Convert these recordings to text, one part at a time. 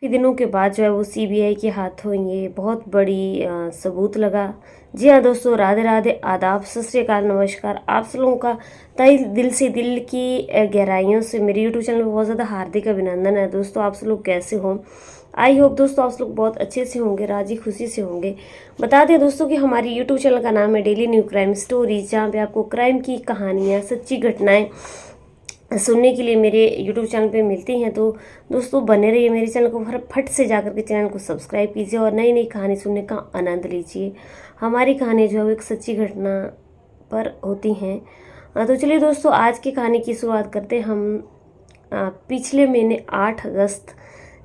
काफ़ी दिनों के बाद जो है वो सीबीआई के हाथों ये बहुत बड़ी सबूत लगा। जी हाँ दोस्तों, राधे राधे, आदाब, सत श्री अकाल, नमस्कार। आप सब लोगों का तहे दिल से, दिल की गहराइयों से मेरे यूट्यूब चैनल में बहुत ज़्यादा हार्दिक अभिनंदन है। दोस्तों आप सब लोग कैसे हो? आई होप दोस्तों आप सब लोग बहुत अच्छे से होंगे, राजी खुशी से होंगे। बता दें दोस्तों कि हमारी यूट्यूब चैनल का नाम है डेली न्यू क्राइम स्टोरीज, जहाँ पे आपको क्राइम की कहानियाँ, सच्ची घटनाएं सुनने के लिए मेरे YouTube चैनल पे मिलती हैं। तो दोस्तों बने रहिए मेरे चैनल को, फट से जाकर के चैनल को सब्सक्राइब कीजिए और नई नई कहानी सुनने का आनंद लीजिए। हमारी कहानी जो है वो एक सच्ची घटना पर होती हैं। तो चलिए दोस्तों, आज की कहानी की शुरुआत करते हैं हम। पिछले महीने 8 अगस्त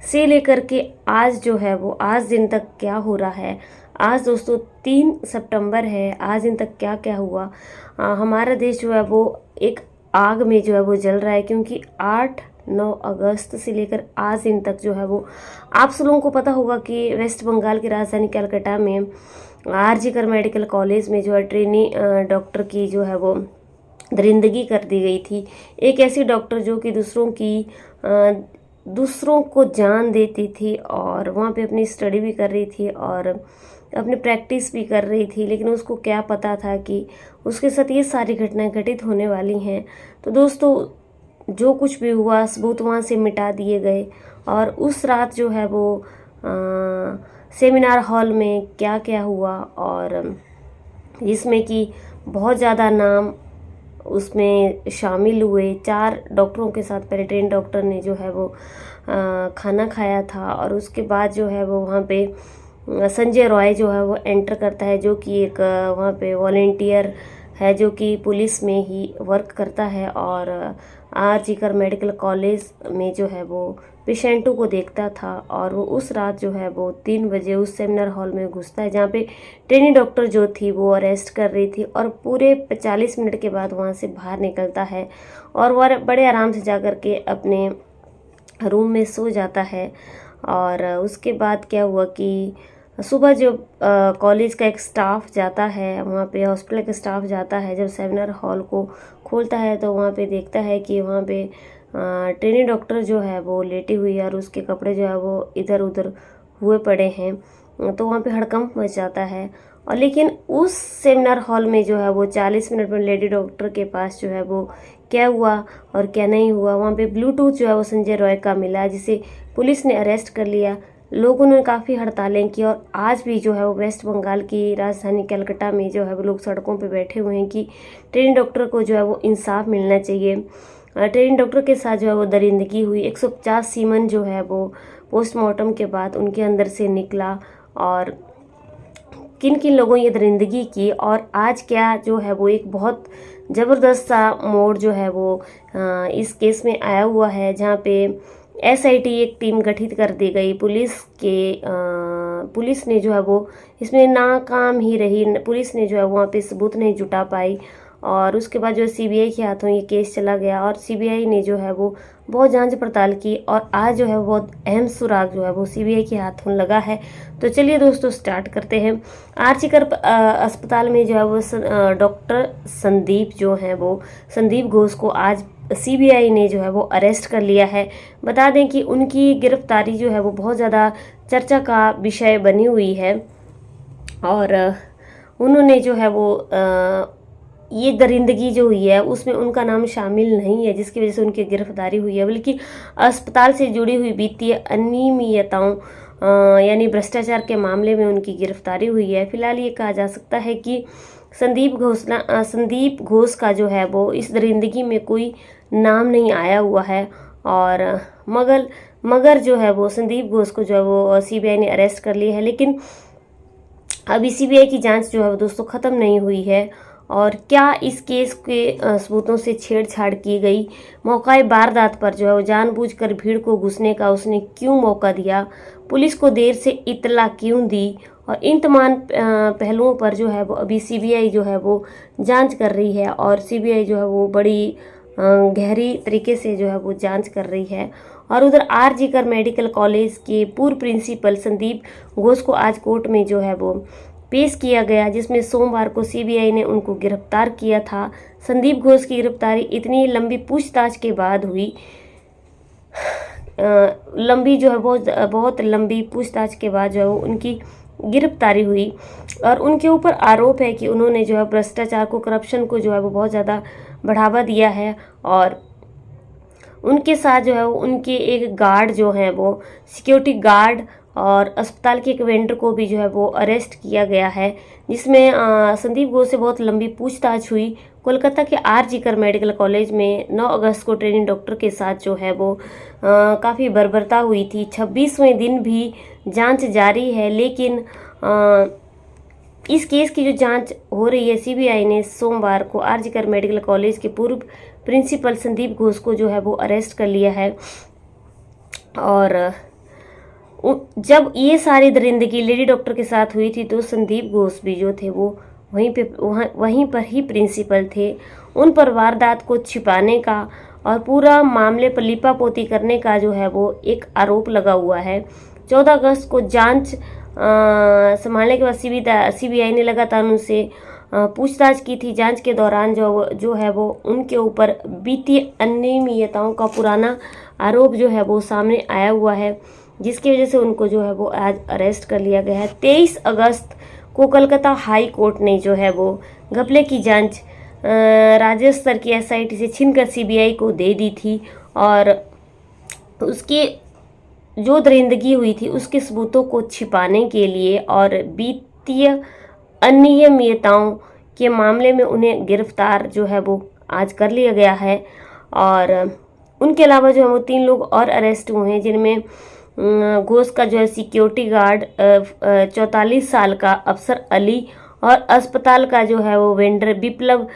से लेकर के आज जो है वो आज दिन तक क्या हो रहा है। आज दोस्तों 3 सितंबर है। आज दिन तक क्या क्या हुआ। हमारा देश जो है वो एक आग में जो है वो जल रहा है, क्योंकि 8-9 अगस्त से लेकर आज दिन तक जो है वो आप सब लोगों को पता होगा कि वेस्ट बंगाल की राजधानी कलकत्ता में आरजीकर मेडिकल कॉलेज में जो है ट्रेनी डॉक्टर की जो है वो दरिंदगी कर दी गई थी। एक ऐसी डॉक्टर जो कि दूसरों को जान देती थी और वहाँ पे अपनी स्टडी भी कर रही थी और अपनी प्रैक्टिस भी कर रही थी, लेकिन उसको क्या पता था कि उसके साथ ये सारी घटनाएं घटित होने वाली हैं। तो दोस्तों जो कुछ भी हुआ सबूत वहाँ से मिटा दिए गए। और उस रात जो है वो सेमिनार हॉल में क्या क्या हुआ, और जिसमें कि बहुत ज़्यादा नाम उसमें शामिल हुए। 4 डॉक्टरों के साथ पहले ट्रेन डॉक्टर ने जो है वो खाना खाया था, और उसके बाद जो है वो वहाँ पे संजय रॉय जो है वो एंटर करता है, जो कि एक वहाँ पे वॉलेंटियर है जो कि पुलिस में ही वर्क करता है और आरजीकर मेडिकल कॉलेज में जो है वो पेशेंटों को देखता था। और वो उस रात जो है वो 3 बजे उस सेमिनार हॉल में घुसता है, जहाँ पे ट्रेनिंग डॉक्टर जो थी वो अरेस्ट कर रही थी, और पूरे 40 मिनट के बाद वहाँ से बाहर निकलता है और वह बड़े आराम से जा कर के अपने रूम में सो जाता है। और उसके बाद क्या हुआ कि सुबह जो कॉलेज का एक स्टाफ जाता है वहाँ पे, हॉस्पिटल का स्टाफ जाता है, जब सेमिनार हॉल को खोलता है तो वहाँ पे देखता है कि वहाँ पे ट्रेनी डॉक्टर जो है वो लेटी हुई है और उसके कपड़े जो है वो इधर उधर हुए पड़े हैं। तो वहाँ पे हड़कंप मच जाता है। और लेकिन उस सेमिनार हॉल में जो है वो 40 मिनट में लेडी डॉक्टर के पास जो है वो क्या हुआ और क्या नहीं हुआ, वहाँ पे ब्लूटूथ जो है वो संजय रॉय का मिला, जिसे पुलिस ने अरेस्ट कर लिया। लोगों ने काफ़ी हड़तालें की और आज भी जो है वो वेस्ट बंगाल की राजधानी कलकत्ता में जो है वो लोग सड़कों पे बैठे हुए हैं कि ट्रेन डॉक्टर को जो है वो इंसाफ मिलना चाहिए। ट्रेन डॉक्टर के साथ जो है वो दरिंदगी हुई। 150 सीमन जो है वो पोस्टमार्टम के बाद उनके अंदर से निकला, और किन किन लोगों ये दरिंदगी की। और आज क्या जो है वो एक बहुत ज़बरदस्त सा मोड़ जो है वो इस केस में आया हुआ है, जहाँ पे SIT एक टीम गठित कर दी गई। पुलिस ने जो है वो इसमें नाकाम ही रही। पुलिस ने जो है वहाँ पे सबूत नहीं जुटा पाई, और उसके बाद जो CBI के हाथों ये केस चला गया और CBI ने जो है वो बहुत जांच पड़ताल की, और आज जो है वो बहुत अहम सुराग जो है वो CBI के हाथों लगा है। तो चलिए दोस्तों स्टार्ट करते हैं। आरजीकर अस्पताल में जो है वो डॉक्टर संदीप जो है वो संदीप घोष को आज CBI ने जो है वो अरेस्ट कर लिया है। बता दें कि उनकी गिरफ्तारी जो है वो बहुत ज़्यादा चर्चा का विषय बनी हुई है, और उन्होंने जो है वो ये दरिंदगी जो हुई है उसमें उनका नाम शामिल नहीं है, जिसकी वजह से उनकी गिरफ्तारी हुई है, बल्कि अस्पताल से जुड़ी हुई वित्तीय अनियमितताओं यानी भ्रष्टाचार के मामले में उनकी गिरफ्तारी हुई है। फिलहाल ये कहा जा सकता है कि संदीप घोष का जो है वो इस दरिंदगी में कोई नाम नहीं आया हुआ है, और मगर जो है वो संदीप घोष को जो है वो CBI ने अरेस्ट कर लिया है। लेकिन अभी CBI की जांच जो है वो दोस्तों ख़त्म नहीं हुई है, और क्या इस केस के सबूतों से छेड़छाड़ की गई, मौका वारदात पर जो है वो जानबूझकर भीड़ को घुसने का उसने क्यों मौका दिया, पुलिस को देर से इत्तला क्यों दी, और इन तमाम पहलुओं पर जो है वो अभी CBI जो है वो जांच कर रही है। और CBI जो है वो बड़ी गहरी तरीके से जो है वो जांच कर रही है। और उधर आरजीकर मेडिकल कॉलेज के पूर्व प्रिंसिपल संदीप घोष को आज कोर्ट में जो है वो पेश किया गया, जिसमें सोमवार को CBI ने उनको गिरफ्तार किया था। संदीप घोष की गिरफ्तारी इतनी लंबी पूछताछ के बाद हुई लंबी जो है बहुत लंबी पूछताछ के बाद जो है वो उनकी गिरफ्तारी हुई और उनके ऊपर आरोप है कि उन्होंने जो है भ्रष्टाचार को, करप्शन को जो है वो बहुत ज़्यादा बढ़ावा दिया है। और उनके साथ जो है वो उनके एक गार्ड जो हैं वो सिक्योरिटी गार्ड और अस्पताल के एक वेंडर को भी जो है वो अरेस्ट किया गया है, जिसमें संदीप घोष से बहुत लंबी पूछताछ हुई। कोलकाता के आर.जी. कर मेडिकल कॉलेज में 9 अगस्त को ट्रेनिंग डॉक्टर के साथ जो है वो काफ़ी बर्बरता हुई थी। 26वें दिन भी जांच जारी है, लेकिन इस केस की जो जांच हो रही है, सीबीआई ने सोमवार को आर.जी. कर मेडिकल कॉलेज के पूर्व प्रिंसिपल संदीप घोष को जो है वो अरेस्ट कर लिया है। और जब ये सारी दरिंदगी लेडी डॉक्टर के साथ हुई थी तो संदीप घोष भी जो थे वो वहीं पर ही प्रिंसिपल थे। उन पर वारदात को छिपाने का और पूरा मामले पर लिपापोती करने का जो है वो एक आरोप लगा हुआ है। 14 अगस्त को जांच संभालने के बाद सीबीआई ने लगातार उनसे पूछताछ की थी। जांच के दौरान जो है वो उनके ऊपर वित्तीय अनियमितताओं का पुराना आरोप जो है वो सामने आया हुआ है, जिसकी वजह से उनको जो है वो आज अरेस्ट कर लिया गया है। 23 अगस्त को कलकत्ता हाई कोर्ट ने जो है वो घपले की जांच राज्य स्तर की एसआईटी से छीनकर सीबीआई को दे दी थी और उसकी जो दरिंदगी हुई थी उसके सबूतों को छिपाने के लिए और वित्तीय अनियमितताओं के मामले में उन्हें गिरफ्तार जो है वो आज कर लिया गया है। और उनके अलावा जो है वो 3 लोग और अरेस्ट हुए हैं, जिनमें घोष का जो है सिक्योरिटी गार्ड 44 साल का अफसर अली और अस्पताल का जो है वो वेंडर विप्लव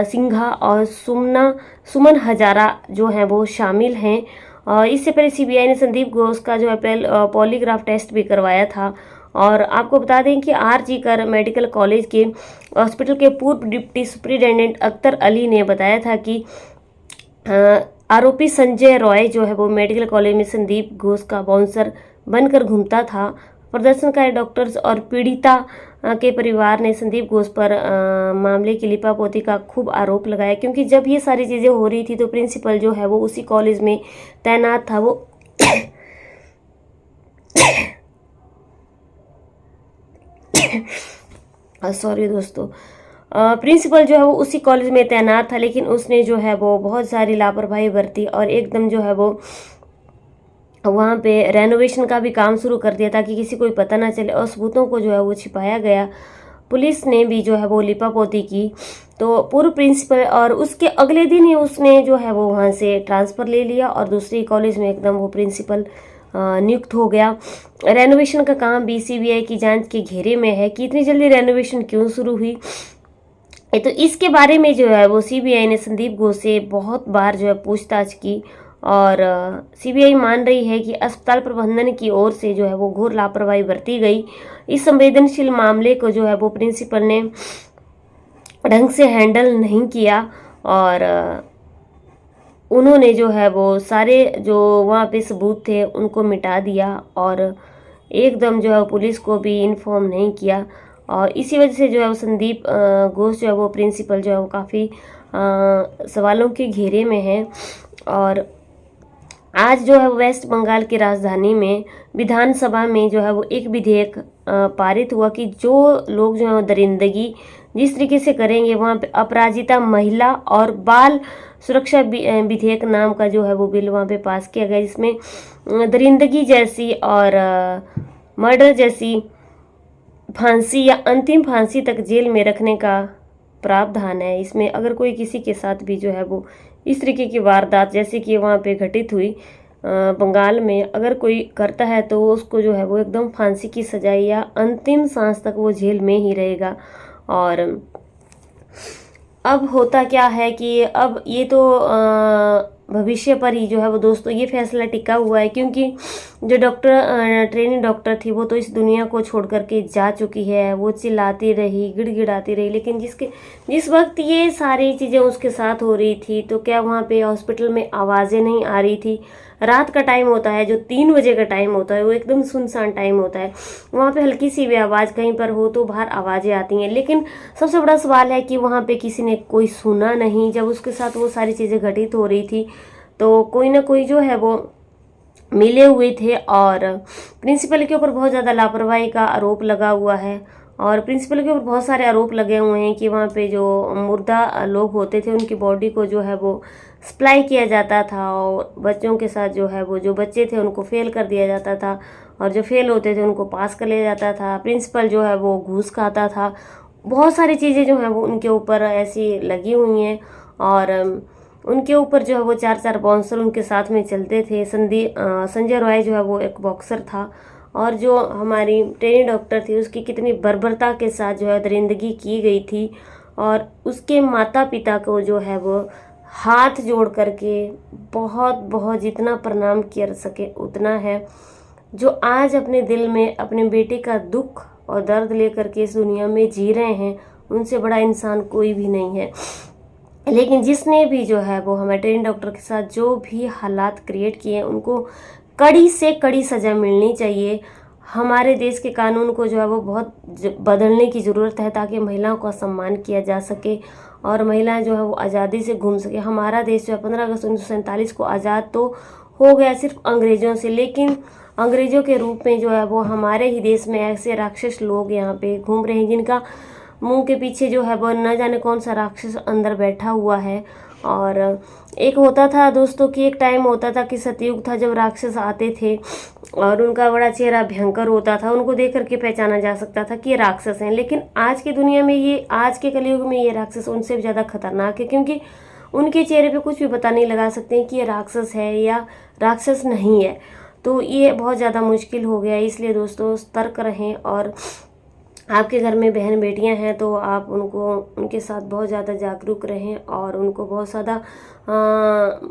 सिंघा और सुमन हजारा जो है वो शामिल हैं। और इससे पहले सीबीआई ने संदीप घोष का जो है पॉलीग्राफ टेस्ट भी करवाया था। और आपको बता दें कि आर.जी. कर मेडिकल कॉलेज के हॉस्पिटल के पूर्व डिप्टी सुपरिटेंडेंट अख्तर अली ने बताया था कि आरोपी संजय रॉय जो है वो मेडिकल कॉलेज में संदीप घोष का बाउंसर बनकर घूमता था। प्रदर्शनकारी डॉक्टर्स और पीड़िता के परिवार ने संदीप घोष पर मामले की लिपापोती का खूब आरोप लगाया, क्योंकि जब ये सारी चीज़ें हो रही थी तो प्रिंसिपल जो है वो उसी कॉलेज में तैनात था। वो सॉरी दोस्तों, प्रिंसिपल जो है वो उसी कॉलेज में तैनात था, लेकिन उसने जो है वो बहुत सारी लापरवाही बरती और एकदम जो है वो वहाँ पे रेनोवेशन का भी काम शुरू कर दिया ताकि किसी को पता ना चले और सबूतों को जो है वो छिपाया गया। पुलिस ने भी जो है वो लिपापोती की तो पूर्व प्रिंसिपल, और उसके अगले दिन ही उसने जो है वो वहाँ से ट्रांसफ़र ले लिया और दूसरी कॉलेज में एकदम वो प्रिंसिपल नियुक्त हो गया। रेनोवेशन का काम भी सीबीआई की जांच के घेरे में है कि इतनी जल्दी रेनोवेशन क्यों शुरू हुई। तो इसके बारे में जो है वो सीबीआई ने संदीप घोष से बहुत बार जो है पूछताछ की और सीबीआई मान रही है कि अस्पताल प्रबंधन की ओर से जो है वो घोर लापरवाही बरती गई। इस संवेदनशील मामले को जो है वो प्रिंसिपल ने ढंग से हैंडल नहीं किया और उन्होंने जो है वो सारे जो वहाँ पे सबूत थे उनको मिटा दिया और एकदम जो है पुलिस को भी इन्फॉर्म नहीं किया। और इसी वजह से जो है वो संदीप घोष जो है वो प्रिंसिपल जो है वो काफ़ी सवालों के घेरे में है। और आज जो है वेस्ट बंगाल की राजधानी में विधानसभा में जो है वो एक विधेयक पारित हुआ कि जो लोग जो है वो दरिंदगी जिस तरीके से करेंगे वहाँ पे अपराजिता महिला और बाल सुरक्षा विधेयक नाम का जो है वो बिल वहाँ पे पास किया गया, जिसमें दरिंदगी जैसी और मर्डर जैसी फांसी या अंतिम फांसी तक जेल में रखने का प्रावधान है। इसमें अगर कोई किसी के साथ भी जो है वो इस तरीके की वारदात जैसे कि वहाँ पे घटित हुई बंगाल में अगर कोई करता है तो उसको जो है वो एकदम फांसी की सजाए या अंतिम सांस तक वो जेल में ही रहेगा। और अब होता क्या है कि अब ये तो भविष्य पर ही जो है वो दोस्तों ये फैसला टिका हुआ है, क्योंकि जो डॉक्टर ट्रेनिंग डॉक्टर थी वो तो इस दुनिया को छोड़ करके जा चुकी है। वो चिल्लाती रही, गिड़गिड़ाती रही, लेकिन जिस वक्त ये सारी चीज़ें उसके साथ हो रही थी तो क्या वहाँ पे हॉस्पिटल में आवाज़ें नहीं आ रही थी। रात का टाइम होता है, जो 3 बजे का टाइम होता है वो एकदम सुनसान टाइम होता है। वहाँ पे हल्की सी भी आवाज़ कहीं पर हो तो बाहर आवाज़ें आती हैं, लेकिन सबसे बड़ा सवाल है कि वहाँ पे किसी ने कोई सुना नहीं। जब उसके साथ वो सारी चीज़ें घटित हो रही थी तो कोई ना कोई जो है वो मिले हुए थे और प्रिंसिपल के ऊपर बहुत ज़्यादा लापरवाही का आरोप लगा हुआ है। और प्रिंसिपल के ऊपर बहुत सारे आरोप लगे हुए हैं कि वहाँ पे जो मुर्दा लोग होते थे उनकी बॉडी को जो है वो सप्लाई किया जाता था, और बच्चों के साथ जो है वो जो बच्चे थे उनको फेल कर दिया जाता था, और जो फेल होते थे उनको पास कर लिया जाता था। प्रिंसिपल जो है वो घूस खाता था। बहुत सारी चीज़ें जो हैं वो उनके ऊपर ऐसी लगी हुई हैं, और उनके ऊपर जो है वो 4-4 बाउंसर उनके साथ में चलते थे। संजय रॉय जो है वो एक बॉक्सर था, और जो हमारी ट्रेनी डॉक्टर थी उसकी कितनी बर्बरता के साथ जो है दरिंदगी की गई थी। और उसके माता पिता को जो है वो हाथ जोड़ करके बहुत बहुत जितना प्रणाम कर सके उतना है। जो आज अपने दिल में अपने बेटे का दुख और दर्द लेकर के इस दुनिया में जी रहे हैं, उनसे बड़ा इंसान कोई भी नहीं है। लेकिन जिसने भी जो है वो हमारे ट्रेनी डॉक्टर के साथ जो भी हालात क्रिएट किए हैं, उनको कड़ी से कड़ी सज़ा मिलनी चाहिए। हमारे देश के कानून को जो है वो बहुत बदलने की ज़रूरत है, ताकि महिलाओं का सम्मान किया जा सके और महिलाएं जो है वो आज़ादी से घूम सके। हमारा देश जो है 15 अगस्त 1947 को आज़ाद तो हो गया सिर्फ अंग्रेज़ों से, लेकिन अंग्रेज़ों के रूप में जो है वो हमारे ही देश में ऐसे राक्षस लोग यहाँ पे घूम रहे हैं, जिनका मुंह के पीछे जो है वो न जाने कौन सा राक्षस अंदर बैठा हुआ है। और एक होता था दोस्तों कि एक टाइम होता था कि सतयुग था, जब राक्षस आते थे और उनका बड़ा चेहरा भयंकर होता था, उनको देख करके पहचाना जा सकता था कि ये राक्षस हैं। लेकिन आज की दुनिया में ये, आज के कलयुग में ये राक्षस उनसे भी ज़्यादा खतरनाक है, क्योंकि उनके चेहरे पे कुछ भी पता नहीं लगा सकते हैं कि ये राक्षस है या राक्षस नहीं है। तो ये बहुत ज़्यादा मुश्किल हो गया है। इसलिए दोस्तों सतर्क रहें, और आपके घर में बहन बेटियां हैं तो आप उनके साथ बहुत ज़्यादा जागरूक रहें, और उनको बहुत ज़्यादा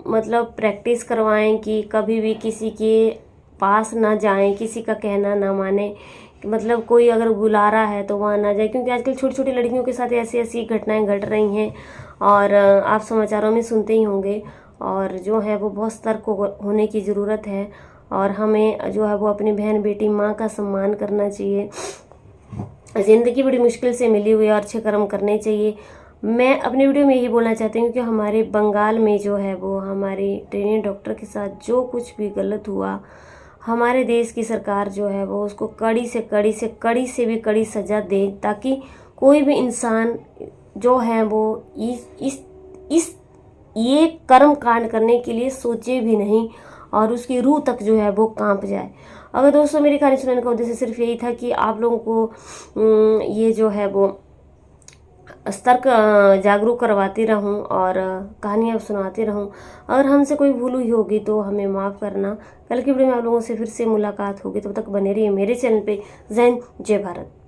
मतलब प्रैक्टिस करवाएं कि कभी भी किसी के पास ना जाएं, किसी का कहना ना माने। मतलब कोई अगर बुला रहा है तो वहाँ ना जाए, क्योंकि आजकल छोटी छोटी लड़कियों के साथ ऐसी ऐसी घटनाएं घट रही हैं, और आप समाचारों में सुनते ही होंगे। और जो है वो बहुत सतर्क होने की ज़रूरत है, और हमें जो है वो अपनी बहन बेटी माँ का सम्मान करना चाहिए। ज़िंदगी बड़ी मुश्किल से मिली हुई है और अच्छे कर्म करने चाहिए। मैं अपनी वीडियो में यही बोलना चाहती हूँ कि हमारे बंगाल में जो है वो हमारे ट्रेनी डॉक्टर के साथ जो कुछ भी गलत हुआ, हमारे देश की सरकार जो है वो उसको कड़ी से कड़ी से कड़ी से भी कड़ी सज़ा दे, ताकि कोई भी इंसान जो है वो इस ये कर्म कांड करने के लिए सोचे भी नहीं, और उसकी रूह तक जो है वो कांप जाए। अगर दोस्तों मेरी कहानी सुनाने का उद्देश्य सिर्फ यही था कि आप लोगों को ये जो है वो सतर्क जागरूक करवाती रहूं और कहानियाँ सुनाती रहूं। अगर हमसे कोई भूल हुई होगी तो हमें माफ़ करना। कल की वीडियो में आप लोगों से फिर से मुलाकात होगी, तब तक बने रहिए मेरे चैनल पे। जय हिंद, जय भारत।